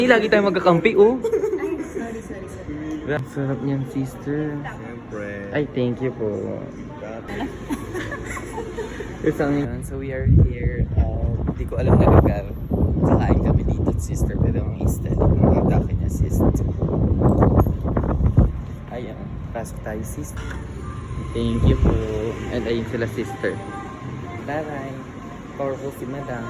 Lagi tayo magkakampi, oh. Ay, sorry. Ang sarap niyan, sister. Siyempre. Ay, thank you po. So we are here. Hindi ko alam na lugar. Kakain kami dito, sister. Pero ang aesthetic ng mga daki niya, sister. Ayan. Pasok tayo, sister. Thank you po. And ayun sila, sister. Bye-bye. Powerful si madam.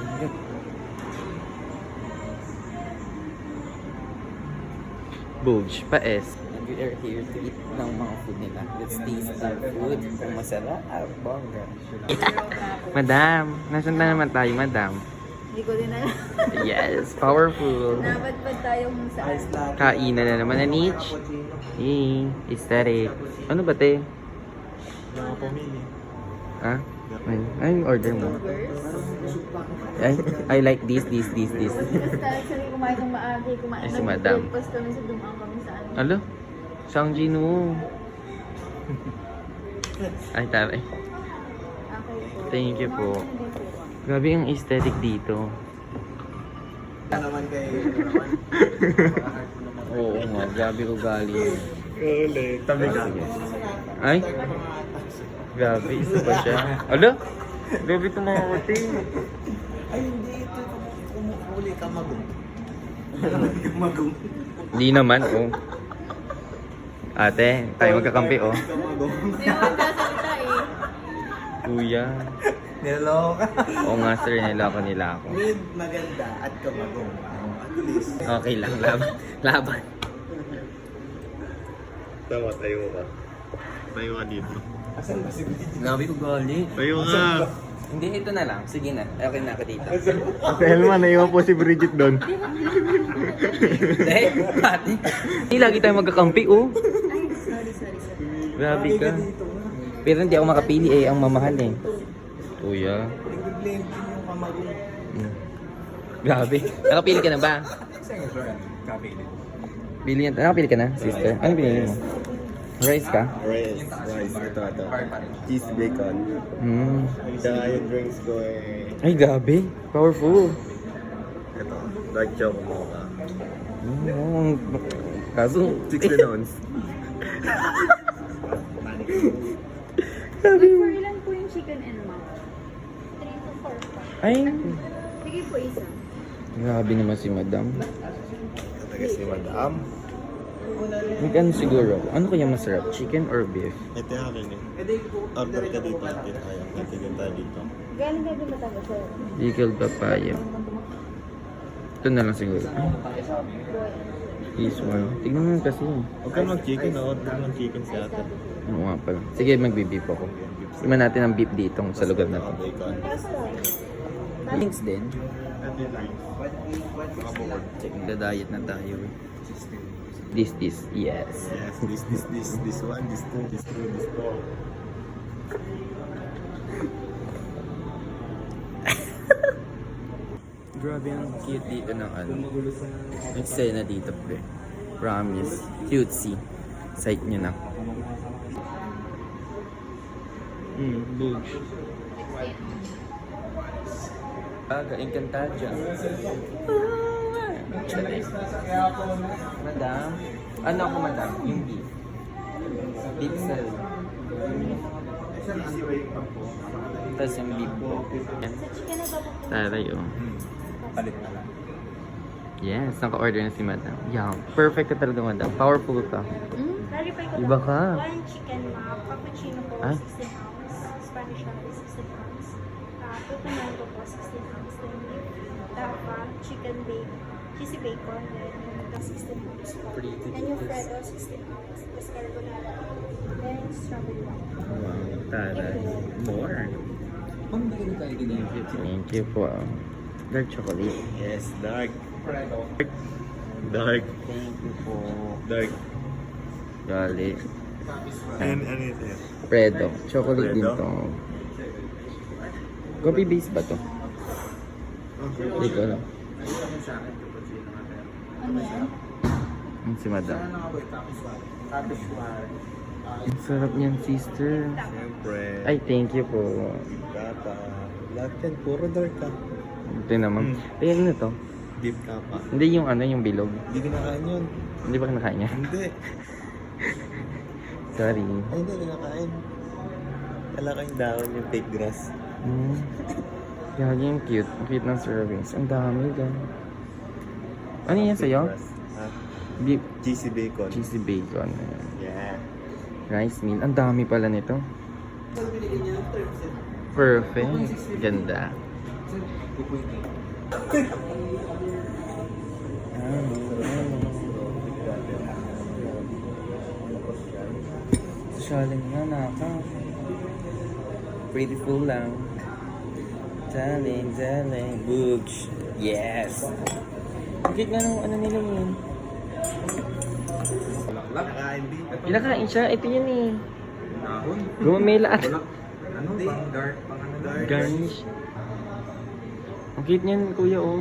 Booge, paes. And we are here to eat ng mga food nila. Let's taste our food. Kung masarap, bongga. Madam, nasan na naman tayo, madam? Hindi ko din alam. Yes, powerful. Nabadbad tayong saan. Kainan na naman na niche. Aesthetic. Ano ba, te? Nakapamili. Ha? Ay, order mo. Ay, I like this. Basta actually kumain ng maagi. Kumain Ay, si madam. breakfast kami sa dumaan kami sa ano. Alo? Sang Jino. Ay, taray. Okay po. Thank you po. Kumain na din po. Grabe ang aesthetic dito. naman kay... Oo nga, grabe ko galing. Ulit. Tabi ka. Ay? Grabe, isa pa siya. Alo? Grabe ito mga kuti. Ay, hindi. Ito kumukuli ka magong. Magong. Hindi naman, oh. Ate, tayo magkakampi, oh. Hindi naman kasalita eh. Kuya. Niloka. Oo nga, sir, nilako nila ako. Mid maganda at kamagong. At least. Okay lang, laban. Tama, tayo ka. Tayo ka dito. Asan ba si Bridget? Grabe ko gali. Tayo ka. Hindi, ito na lang. Sige na, okay na ako dito. Ate Elma, naiwan po si Bridget doon. Hindi, pati. Hindi, lagi tayo magkakampi, oh. Ay, sorry. Grabe ka. Pero hindi ako makapili eh, ang mamahal eh. Kuya. Nag-blame din yung kamagong. Grabe. Nakapili ka na ba? Kapili. Nakapili ka na, sister? Ano pinili mo? Rice ka? Rice. Ito. Cheese bacon. Tsaka yung drinks ko eh. Ay, grabe. Powerful. Ito. Dark choco mocha. Kaso, 16 ounce. For ilan po yung chicken and mouth? 3 to 4 po. ay, Sige po isa. grabe naman si madam. Talaga si Madam. Magkano siguro? Ano kaya masarap? Chicken or beef? Ito yung akin eh. Order ka dito. Ayaw. Natigil tayo dito. Galing ka din Batangas sir. Pickled papaya. Ito na lang siguro. This one. Tignan mo kasi. Huwag ka mag-chicken. Order ng chicken si ate. Oo nga pala. Sige, magbe-beef ako. Iman natin ang beef dito sa lugar na to. Bacon. Drinks din. Ito yung drinks. Check the diet na tayo. This. Yes. Yes, this one, this two. Grabe ang cute dito ng ano. Eksena dito, pre. Promise. Cutesy. Site nyo na. Booge. Encantadia. Madam? Ano ako, madam? Yung beef. Pixel. Tapos yung beef po. Taray, oh. Palit na lang. Yes, naka-order na si madam. Yeah, perfect ka talaga, madam. Powerful ka. Verify ko Iba lang. ka. One chicken cappuccino po, Ah? 16 ounce. Spanish latte, 16 ounce. Puto mango po, 16 ounce. Then beef tapa, chicken bacon, cheesy bacon, then the 16 ounce po. Pretty And yung Fredo, 16 ounce. Tapos carbonara. Then strawberry one. Wow, taray. More. Thank you po. Dark chocolate. Yes, dark. Dark. Thank you po. Dark. Gali. And it is. Fredo. Chocolate din Fredo? to. Coffee base ba to? Hindi ko alam. Ano yan? Si madam. Ang sarap niyan, sister. Siyempre. Ay, thank you po. Data. Lahat yan, puro dark ka. Ito naman. Ay, ano to? Beef kapa. Hindi yung ano, yung bilog. Hindi kinakain yun. Hindi ba kinakain niya? Hindi. Sorry. Ay, hindi kinakain. Kala ko yung dahon, yung fake grass. Gagi yung cute. Ang cute ng servings. Ang dami gan. Ano yan sa'yo? Fake grass. Ha? Beef, Cheesy bacon. cheesy bacon. Yeah. Rice meal. Ang dami pala nito. Perfect. Ganda. Sosyalin nga naka. Pretty full lang. Darling, darling. Boogs. Yes. Ang cute nga ng ano nila yun. Nakain din. Pinakain siya. Ito yun eh. Dahon? Gumamela at Ano? Pang dark. Pang ano? Dark. garnish. Ang cute niyan, kuya, oh.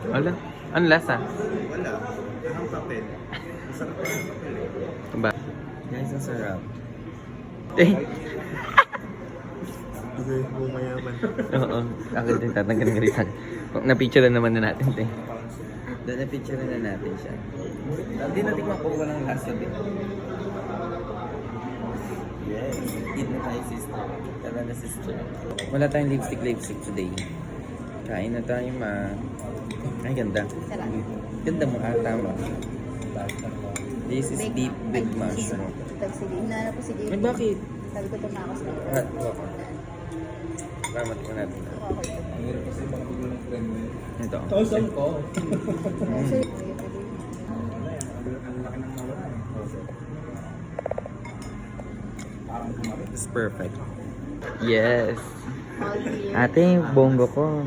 Wala. Ano lasa? Wala. Ang papel. Masarap pa yung papel eh. Ba? Guys, ang sarap. Eh, Hindi mo mayaman. oo. Ako din tatanggal ng risan. Na-picture naman na natin, te. Doon na-picture na natin siya. Hindi natin makuha ng lasa din. Yes. Eat na tayo, sister. Tara na, sister. Wala tayong lipstick today. Kain na tayo, ma. Ay, ganda. Salamat. Ganda mo, tama. This is beef with mushroom. Sige, hinala ko si Jay. Ay, bakit? Sabi ko tumakos na. Salamat ko natin. Ito. ko. It's perfect. Yes. Ate, bongo ko.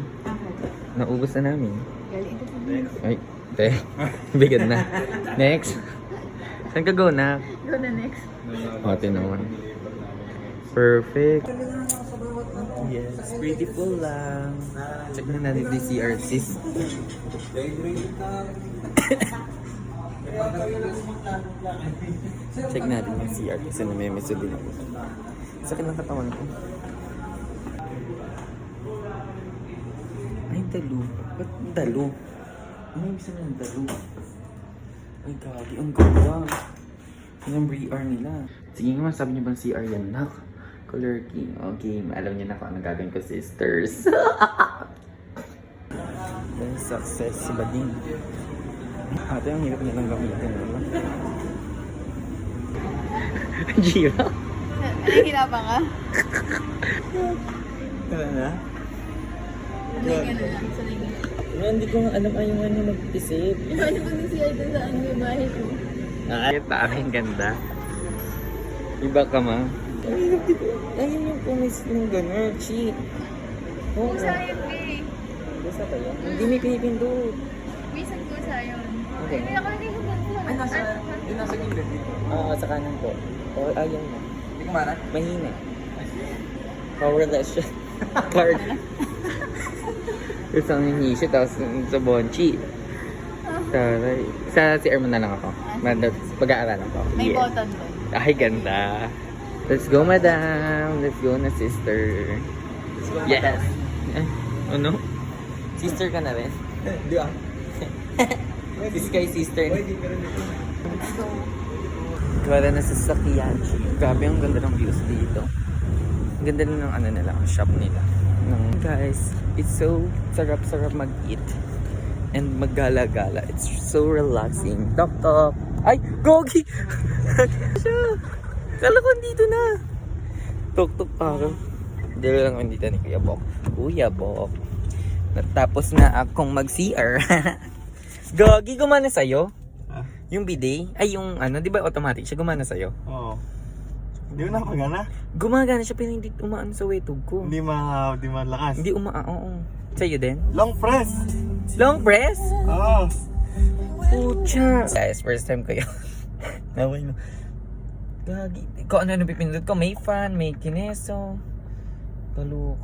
Naubos na namin. Galing ito sa mga. Ay, te. Bigyan na. Next. Saan ka go na? Go na next. Ate naman. Perfect. Yes, beautiful lang. Check na natin yung CR, sis. Check natin yung CR kasi namimiso din ako. Sakit ng katawan ko. Ay, dalo. Ba't dalo? Ano yung isa ng dalo? Ay, gagi. Ang ganda. Yun ang BR nila. Sige nga, sabi niyo bang CR yan, nak? Color King. Okay, alam niyo na kung anong gagawin ko, sisters. Then, success si Bading. Ate, ang hirap nilang gamitin. Ano? Jira? Nahihirapan ka? Kala na? Hindi ka na lang. Sanay ka na. Hindi ko nga alam ayong ano mag-isip. Ano ko ni siya ito sa ano yung bahay ko? Ay, ang ganda. Iba ka, ma. Ayun yung kumis ng gano'n, cheat. Oo. Kusa yun eh. Kusa pa yun? Hindi may pinipindot. Minsan kusa yun. Okay. Ay, nakalagay ko lang. Ay, nasa gilid. Oo, sa kanan ko. O, ayun na. Hindi ko mana? Mahina. Powerless siya. Card. Gusto ang hinisyo, tapos sa Bonchi. Taray. Sa CR mo na lang ako. Pag-aaralan ko. May Yeah. button doon. Ay, ganda. Let's go, madam. Let's go na, sister. Yes. Eh, ano? Sister ka na rin? Di ah. Sis kay sister. Wala na sa sakyan. Grabe, ang ganda ng views dito. Ang ganda rin ng ano nila, ang shop nila. Guys, it's so sarap-sarap mag-eat and maggala-gala. It's so relaxing. Tok-tok. Ay, gogi! Siya! Kala ko dito na. Tok-tok ako. Dito lang ako dito ni Kuya Bok. Kuya Bok. Natapos na akong mag-CR. Gogi, gumana sa'yo? Ah? Yung bidet? Ay, yung ano, di ba automatic siya gumana sa'yo? Oo. Hindi mo napagana? Gumagana siya pero hindi umaan sa wetug ko. Hindi malakas. Hindi umaan, oo. Sa'yo din? Long press! Long press? Oo. Pucha! Guys, first time ko yun. Naway mo. Gagi. Kung ano pipindot ko, may fan, may kineso. Kaluk.